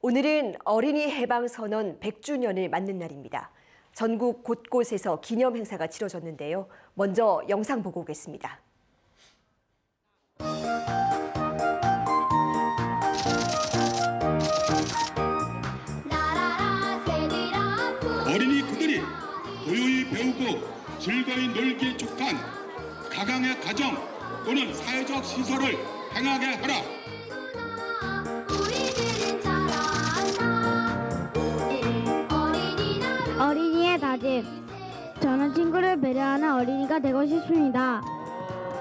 오늘은 어린이 해방선언 100주년을 맞는 날입니다. 전국 곳곳에서 기념 행사가 치러졌는데요. 먼저 영상 보고 오겠습니다. 어린이 그들이 고요히 배우고 즐거이 놀기에 촉한 가강의 가정 또는 사회적 시설을 행하게 하라. 어린이의 다짐. 저는 친구를 배려하는 어린이가 되고 싶습니다.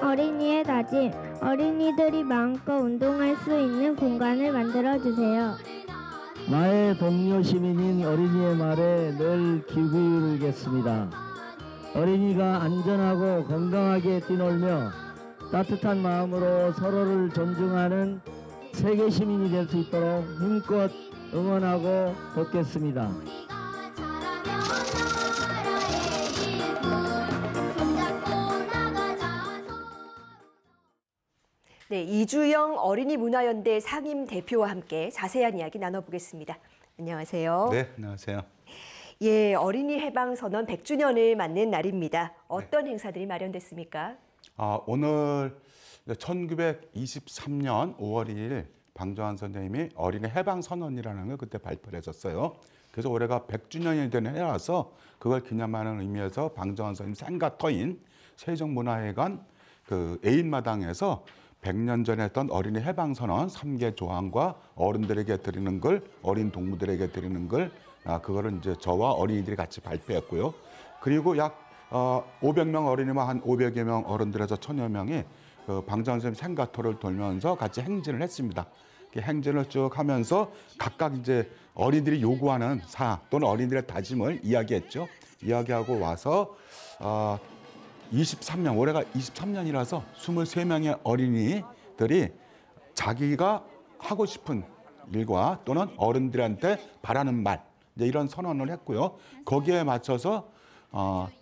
어린이의 다짐. 어린이들이 마음껏 운동할 수 있는 공간을 만들어주세요. 나의 동료 시민인 어린이의 말에 늘 귀 기울이겠습니다. 어린이가 안전하고 건강하게 뛰놀며 따뜻한 마음으로 서로를 존중하는 세계 시민이 될 수 있도록 힘껏 응원하고 돕겠습니다. 네, 이주영 어린이문화연대 상임 대표와 함께 자세한 이야기 나눠보겠습니다. 안녕하세요. 네, 안녕하세요. 예, 어린이 해방선언 100주년을 맞는 날입니다. 어떤 행사들이 마련됐습니까? 오늘 1923년 5월 2일 방정환 선생님이 어린이 해방선언이라는 걸 그때 발표를 했었어요. 그래서 올해가 100주년이 되는 해라서 그걸 기념하는 의미에서 방정환 선생님 생가터인 세종문화회관 그 애인마당에서 100년 전에 했던 어린이 해방선언 3개 조항과 어른들에게 드리는 글, 어린 동무들에게 드리는 글, 그거를 이제 저와 어린이들이 같이 발표했고요. 그리고 약 500명 어린이와 한 500여 명 어른들에서 1000여 명이 그 방정환 선생님 생가터를 돌면서 같이 행진을 했습니다. 행진을 쭉 하면서 각각 이제 어린이들이 요구하는 사항 또는 어린이들의 다짐을 이야기했죠. 이야기하고 와서 23년, 올해가 23년이라서 23명의 어린이들이 자기가 하고 싶은 일과 또는 어른들한테 바라는 말, 이제 이런 선언을 했고요. 거기에 맞춰서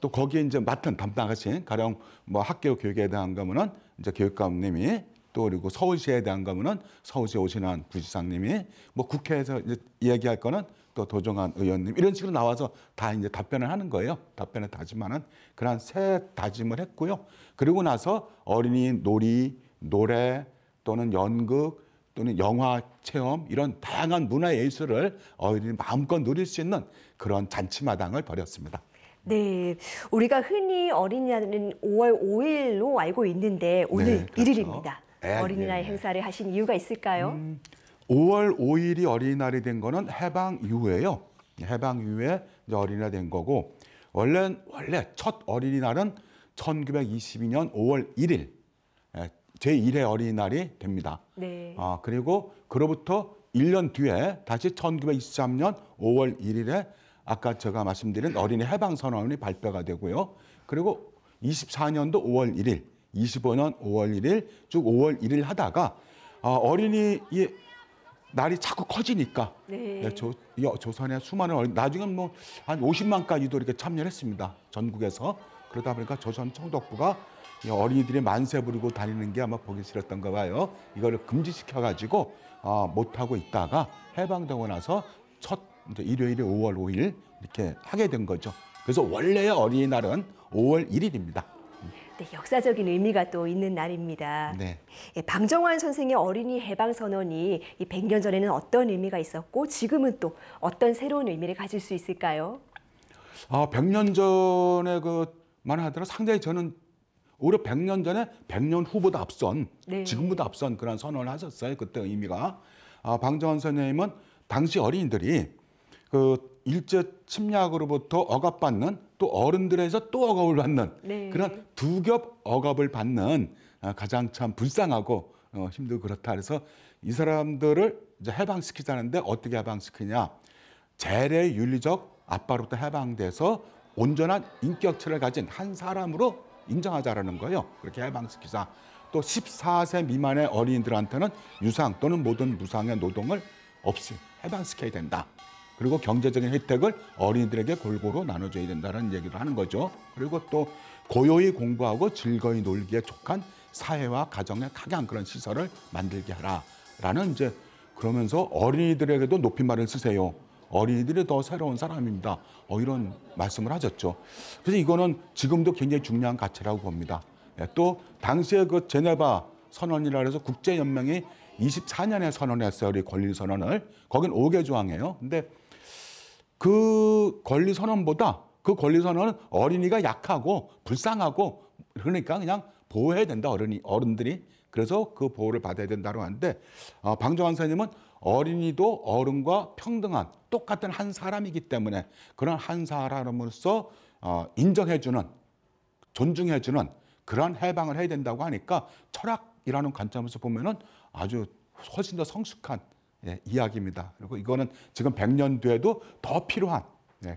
또 거기에 이제 맡은 담당하신 가령 뭐 학교 교육에 대한 거면은 이제 교육감님이 또 그리고 서울시에 대한 거면은 서울시에 오시는 부시장님이 뭐 국회에서 이제 이야기할 거는 또 도정환 의원님 이런 식으로 나와서 다 이제 답변을 하는 거예요. 답변을 다짐하는 그런 새 다짐을 했고요. 그리고 나서 어린이 놀이, 노래 또는 연극 또는 영화 체험 이런 다양한 문화 예술을 어린이 마음껏 누릴 수 있는 그런 잔치마당을 벌였습니다. 네, 우리가 흔히 어린이날은 5월 5일로 알고 있는데 오늘 네, 그렇죠. 1일입니다. 어린이날 행사를 하신 이유가 있을까요? 5월 5일이 어린이날이 된 거는 해방 이후에요. 해방 이후에 이제 어린이날 된 거고 원래 첫 어린이날은 1922년 5월 1일 제1회 어린이날이 됩니다. 네. 그리고 그로부터 1년 뒤에 다시 1923년 5월 1일에 아까 제가 말씀드린 어린이 해방선언이 발표가 되고요. 그리고 24년도 5월 1일, 25년 5월 1일, 쭉 5월 1일 하다가 어린이의 날이 자꾸 커지니까 네. 조선의 수많은 어린이, 나중엔 뭐 한 50만까지도 이렇게 참여를 했습니다. 전국에서. 그러다 보니까 조선 총독부가 어린이들이 만세 부르고 다니는 게 아마 보기 싫었던가 봐요. 이거를 금지시켜가지고 못하고 있다가 해방되고 나서 첫 이제 일요일이 5월 5일 이렇게 하게 된 거죠. 그래서 원래의 어린이날은 5월 1일입니다. 네, 역사적인 의미가 또 있는 날입니다. 네. 예, 방정환 선생의 어린이 해방선언이 이 100년 전에는 어떤 의미가 있었고 지금은 또 어떤 새로운 의미를 가질 수 있을까요? 100년 전에 그만 하더라도 상당히 저는 오히려 100년 전에 100년 후보다 앞선 네. 지금보다 앞선 그런 선언을 하셨어요. 그때 의미가. 방정환 선생님은 당시 어린이들이 그 일제 침략으로부터 억압받는 또 어른들에서 또 억압을 받는 네. 그런 두 겹 억압을 받는 가장 참 불쌍하고 힘들고 그렇다. 그래서 이 사람들을 이제 해방시키자는데 어떻게 해방시키냐. 재래 윤리적 압박으로부터 해방돼서 온전한 인격체를 가진 한 사람으로 인정하자라는 거예요. 그렇게 해방시키자. 또 14세 미만의 어린이들한테는 유상 또는 모든 무상의 노동을 없이 해방시켜야 된다. 그리고 경제적인 혜택을 어린이들에게 골고루 나눠줘야 된다는 얘기를 하는 거죠. 그리고 또 고요히 공부하고 즐거이 놀기에 촉한 사회와 가정의 각양 그런 시설을 만들게 하라라는 이제 그러면서 어린이들에게도 높임말을 쓰세요. 어린이들이 더 새로운 사람입니다. 이런 말씀을 하셨죠. 그래서 이거는 지금도 굉장히 중요한 가치라고 봅니다. 또 당시에 그 제네바 선언이라 해서 국제연맹이 24년에 선언했어요. 우리 권리선언을. 거긴 5개 조항이에요. 근데 그 권리선언보다 그 권리선언은 어린이가 약하고 불쌍하고 그러니까 그냥 보호해야 된다. 어른들이. 그래서 그 보호를 받아야 된다고 하는데 방정환 선생님은 어린이도 어른과 평등한 똑같은 한 사람이기 때문에 그런 한 사람으로서 인정해주는 존중해주는 그런 해방을 해야 된다고 하니까 철학이라는 관점에서 보면은 아주 훨씬 더 성숙한 이야기입니다. 그리고 이거는 지금 100년 뒤에도 더 필요한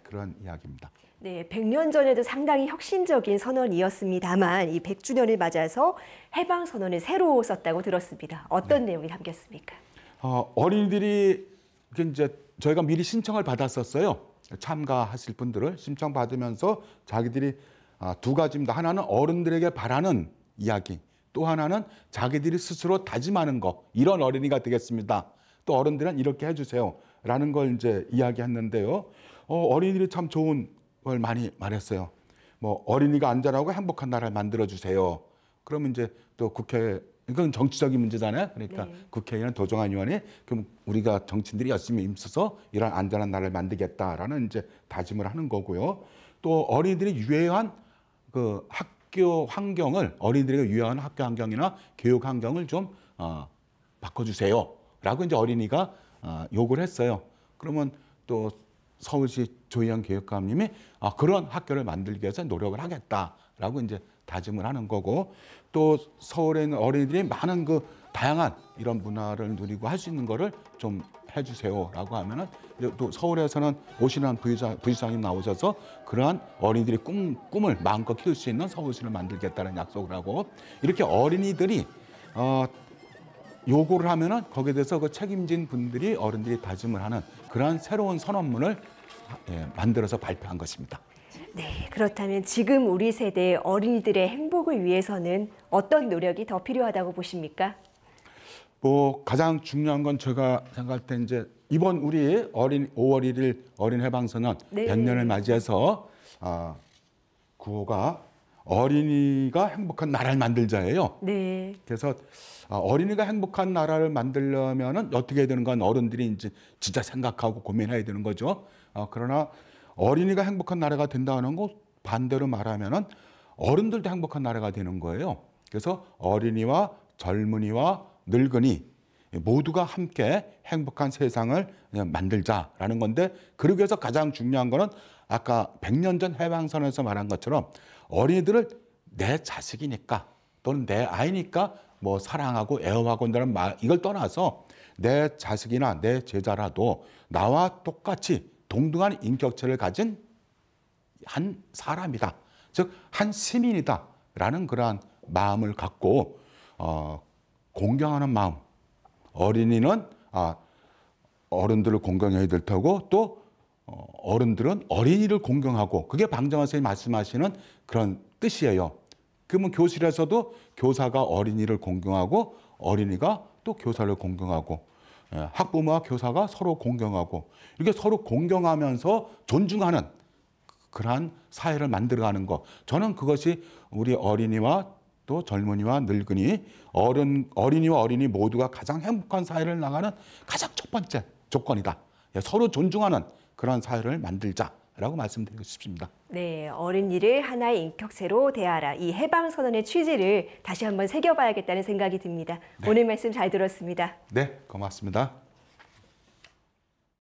그런 이야기입니다. 네, 100년 전에도 상당히 혁신적인 선언이었습니다만 이 100주년을 맞아서 해방 선언을 새로 썼다고 들었습니다. 어떤 내용이 담겼습니까? 어린이들이 이제 저희가 미리 신청을 받았었어요. 참가하실 분들을 신청 받으면서 자기들이 두 가지입니다. 하나는 어른들에게 바라는 이야기, 또 하나는 자기들이 스스로 다짐하는 거. 이런 어린이가 되겠습니다. 또 어른들은 이렇게 해주세요. 라는 걸 이제 이야기했는데요. 어린이들이 참 좋은 걸 많이 말했어요. 뭐 어린이가 안전하고 행복한 나라를 만들어 주세요. 그러면 이제 또 국회 이건 정치적인 문제잖아요. 그러니까 네. 국회의원 도정안 의원이 그럼 우리가 정치인들이 열심히 힘써서 이런 안전한 나라를 만들겠다라는 이제 다짐을 하는 거고요. 또 어린이들이 유해한 그 학교 환경을 어린이들에게 유해한 학교 환경이나 교육 환경을 좀 바꿔주세요라고 이제 어린이가 요구를 했어요. 그러면 또 서울시 조희연 교육감님이 그런 학교를 만들기 위해서 노력을 하겠다라고 이제 다짐을 하는 거고 또 서울에 있는 어린이들이 많은 그 다양한 이런 문화를 누리고 할 수 있는 거를 좀 해주세요라고 하면은 또 서울에서는 오신환 부시장님 나오셔서 그러한 어린이들이 꿈을 마음껏 키울 수 있는 서울시를 만들겠다는 약속을 하고 이렇게 어린이들이 요구를 하면은 거기에 대해서 그 책임진 분들이 어른들이 다짐을 하는 그러한 새로운 선언문을 만들어서 발표한 것입니다. 네, 그렇다면 지금 우리 세대 어린이들의 행복을 위해서는 어떤 노력이 더 필요하다고 보십니까? 뭐 가장 중요한 건 제가 생각할 때 이제 이번 우리 5월 1일 어린 해방선언 네. 100년을 맞이해서 구호가 어린이가 행복한 나라를 만들자예요. 네. 그래서 어린이가 행복한 나라를 만들려면은 어떻게 해야 되는 건 어른들이 이제 진짜 생각하고 고민해야 되는 거죠. 그러나 어린이가 행복한 나라가 된다는 거 반대로 말하면은 어른들도 행복한 나라가 되는 거예요. 그래서 어린이와 젊은이와 늙은이 모두가 함께 행복한 세상을 만들자라는 건데 그러기 위해서 가장 중요한 거는 아까 100년 전 해방선언에서 말한 것처럼 어린이들을 내 자식이니까 또는 내 아이니까 뭐 사랑하고 애호하고 한다는 말 이걸 떠나서 내 자식이나 내 제자라도 나와 똑같이 동등한 인격체를 가진 한 사람이다. 즉 한 시민이다라는 그러한 마음을 갖고 공경하는 마음. 어린이는 어른들을 공경해야 될 테고 또 어른들은 어린이를 공경하고 그게 방정환 선생님이 말씀하시는 그런 뜻이에요. 그러면 교실에서도 교사가 어린이를 공경하고 어린이가 또 교사를 공경하고 학부모와 교사가 서로 공경하고 이렇게 서로 공경하면서 존중하는 그러한 사회를 만들어가는 것. 저는 그것이 우리 어린이와 또 젊은이와 늙은이, 어린이와 어린이 모두가 가장 행복한 사회를 나가는 가장 첫 번째 조건이다. 서로 존중하는 그런 사회를 만들자라고 말씀드리고 싶습니다. 네, 어린이를 하나의 인격체로 대하라. 이 해방선언의 취지를 다시 한번 새겨봐야겠다는 생각이 듭니다. 네. 오늘 말씀 잘 들었습니다. 네, 고맙습니다.